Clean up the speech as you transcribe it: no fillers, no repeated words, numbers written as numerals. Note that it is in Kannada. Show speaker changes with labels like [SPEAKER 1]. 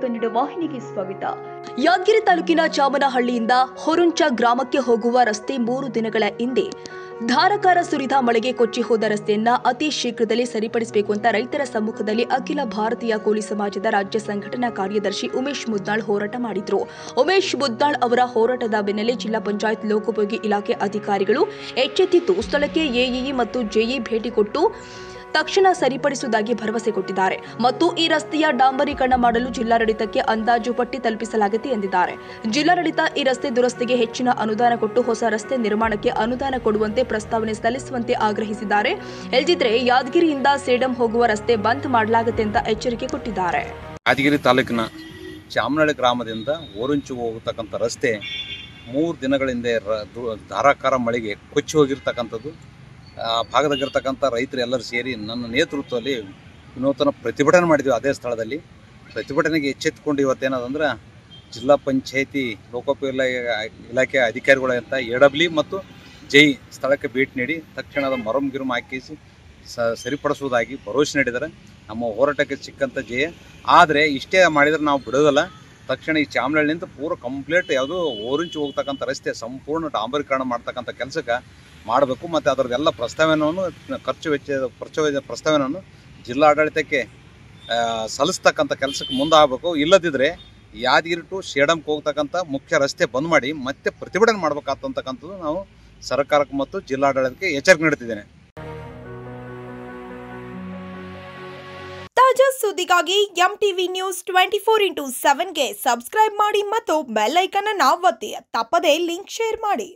[SPEAKER 1] ಕನ್ನಡ ವಾಹಿನಿಗೆ ಸ್ವಾಗತ. ಯಾದಗಿರಿ ತಾಲೂಕಿನ ಚಾಮನಹಳ್ಳಿಯಿಂದ ಹೊರುಂಚ ಗ್ರಾಮಕ್ಕೆ ಹೋಗುವ ರಸ್ತೆ 3 ದಿನಗಳ ಹಿಂದೆ ಧಾರಾಕಾರ ಸುರಿದ ಮಳೆಗೆ ಕೊಚ್ಚಿ ಹೋದ ರಸ್ತೆಯನ್ನ ಅತಿ ಶೀಘ್ರದಲ್ಲಿ ಸರಿಪಡಿಸಬೇಕು ಅಂತ ರೈತರ ಸಮ್ಮುಖದಲ್ಲಿ ಅಖಿಲ ಭಾರತೀಯ ಕೂಲಿ ಸಮಾಜದ ರಾಜ್ಯ ಸಂಘಟನಾ ಕಾರ್ಯದರ್ಶಿ ಉಮೇಶ್ ಮುದ್ನಾಳ್ ಹೋರಾಟ ಮಾಡಿದ್ರು. ಉಮೇಶ್ ಮುದ್ನಾಳ್ ಅವರ ಹೋರಾಟದ ಬೆನ್ನಲ್ಲೇ ಜಿಲ್ಲಾ ಪಂಚಾಯತ್ ಲೋಕೋಪಯೋಗಿ ಇಲಾಖೆ ಅಧಿಕಾರಿಗಳು ಎಚ್ಚೆತ್ತಿದ್ದು ಸ್ಥಳಕ್ಕೆ ಎಇಇ ಮತ್ತು ಜೆಇ ಭೇಟಿ ಕೊಟ್ಟು ತಕ್ಷಣ ಸರಿಪಡಿಸುವುದಾಗಿ ಭರವಸೆ ಕೊಟ್ಟಿದ್ದಾರೆ ಮತ್ತು ಈ ರಸ್ತೆಯ ಡಾಂಬರೀಕರಣ ಮಾಡಲು ಜಿಲ್ಲಾಡಳಿತಕ್ಕೆ ಅಂದಾಜು ಪಟ್ಟಿ ತಲುಪಿಸಲಾಗಿದೆ ಎಂದಿದ್ದಾರೆ. ಜಿಲ್ಲಾಡಳಿತ ಈ ರಸ್ತೆ ದುರಸ್ತಿಗೆ ಹೆಚ್ಚಿನ ಅನುದಾನ ಕೊಟ್ಟು ಹೊಸ ರಸ್ತೆ ನಿರ್ಮಾಣಕ್ಕೆ ಅನುದಾನ ಕೊಡುವಂತೆ ಪ್ರಸ್ತಾವನೆ ಸಲ್ಲಿಸುವಂತೆ ಆಗ್ರಹಿಸಿದ್ದಾರೆ. ಇಲ್ಲದಿದ್ದರೆ ಯಾದಗಿರಿಯಿಂದ ಸೇಡಂ ಹೋಗುವ ರಸ್ತೆ ಬಂದ್ ಮಾಡಲಾಗುತ್ತೆ ಅಂತ ಎಚ್ಚರಿಕೆ ಕೊಟ್ಟಿದ್ದಾರೆ.
[SPEAKER 2] ಯಾದಗಿರಿ ತಾಲೂಕಿನ ಚಾಮನಹಳ್ಳಿ ಗ್ರಾಮದಿಂದ ಹೊರುಂಚು ಹೋಗತಕ್ಕಂಥ ರಸ್ತೆ 3 ದಿನಗಳ ಹಿಂದೆ ಧಾರಾಕಾರ ಮಳೆಗೆ ಕೊಚ್ಚಿ ಹೋಗಿರ್ತಕ್ಕಂಥದ್ದು. ಭಾಗದಾಗಿರ್ತಕ್ಕಂಥ ರೈತರು ಎಲ್ಲರೂ ಸೇರಿ ನನ್ನ ನೇತೃತ್ವದಲ್ಲಿ ವಿನೂತನ ಪ್ರತಿಭಟನೆ ಮಾಡಿದ್ವಿ. ಅದೇ ಸ್ಥಳದಲ್ಲಿ ಪ್ರತಿಭಟನೆಗೆ ಎಚ್ಚೆತ್ತುಕೊಂಡು ಇವತ್ತೇನದಂದ್ರೆ ಜಿಲ್ಲಾ ಪಂಚಾಯತಿ ಲೋಕೋಪಯೋಗಿ ಇಲಾಖೆ ಅಧಿಕಾರಿಗಳಂತ ಎಡಬ್ಲಿ ಮತ್ತು ಜೈ ಸ್ಥಳಕ್ಕೆ ಭೇಟಿ ನೀಡಿ ತಕ್ಷಣದ ಮರಂ ಹಾಕಿಸಿ ಸರಿಪಡಿಸುವುದಾಗಿ ಭರವಸೆ ನೀಡಿದ್ದಾರೆ. ನಮ್ಮ ಹೋರಾಟಕ್ಕೆ ಸಿಕ್ಕಂಥ ಜಯ. ಆದರೆ ಇಷ್ಟೇ ಮಾಡಿದರೆ ನಾವು ಬಿಡೋದಲ್ಲ. ತಕ್ಷಣ ಈ ಚಾಮನಹಳ್ಳಿಯಿಂದ ಪೂರ ಕಂಪ್ಲೀಟ್ ಯಾವುದೋ ಹೊರುಂಚು ಹೋಗ್ತಕ್ಕಂಥ ರಸ್ತೆ ಸಂಪೂರ್ಣ ಡಾಂಬರೀಕರಣ ಮಾಡ್ತಕ್ಕಂಥ ಕೆಲಸಕ್ಕೆ ಮಾಡಬೇಕು ಮತ್ತು ಅದರದ್ದೆಲ್ಲ ಪ್ರಸ್ತಾವನೆಯನ್ನು ಪ್ರಸ್ತಾವನೆಯನ್ನು ಜಿಲ್ಲಾಡಳಿತಕ್ಕೆ ಸಲ್ಲಿಸ್ತಕ್ಕಂಥ ಕೆಲಸಕ್ಕೆ ಮುಂದಾಗಬೇಕು. ಇಲ್ಲದಿದ್ದರೆ ಯಾದಗಿರಿ ಟು ಸೇಡಂಗೆ ಹೋಗ್ತಕ್ಕಂಥ ಮುಖ್ಯ ರಸ್ತೆ ಬಂದ್ ಮಾಡಿ ಮತ್ತೆ ಪ್ರತಿಭಟನೆ ಮಾಡಬೇಕಾಗ್ತಕ್ಕಂಥದ್ದು ನಾವು ಸರ್ಕಾರಕ್ಕೆ ಮತ್ತು ಜಿಲ್ಲಾಡಳಿತಕ್ಕೆ ಎಚ್ಚರಿಕೆ ನೀಡುತ್ತಿದ್ದೇನೆ.
[SPEAKER 3] ತಾಜಾ ಸುದ್ದಿಗಾಗಿ ಎಂಟಿವಿ ನ್ಯೂಸ್ 24x7ಗೆ ಸಬ್ಸ್ಕ್ರೈಬ್ ಮಾಡಿ ಮತ್ತು ಬೆಲ್ ಐಕಾನ್ ಅನ್ನು ಒತ್ತಿ. ತಪ್ಪದೇ ಲಿಂಕ್ ಶೇರ್ ಮಾಡಿ.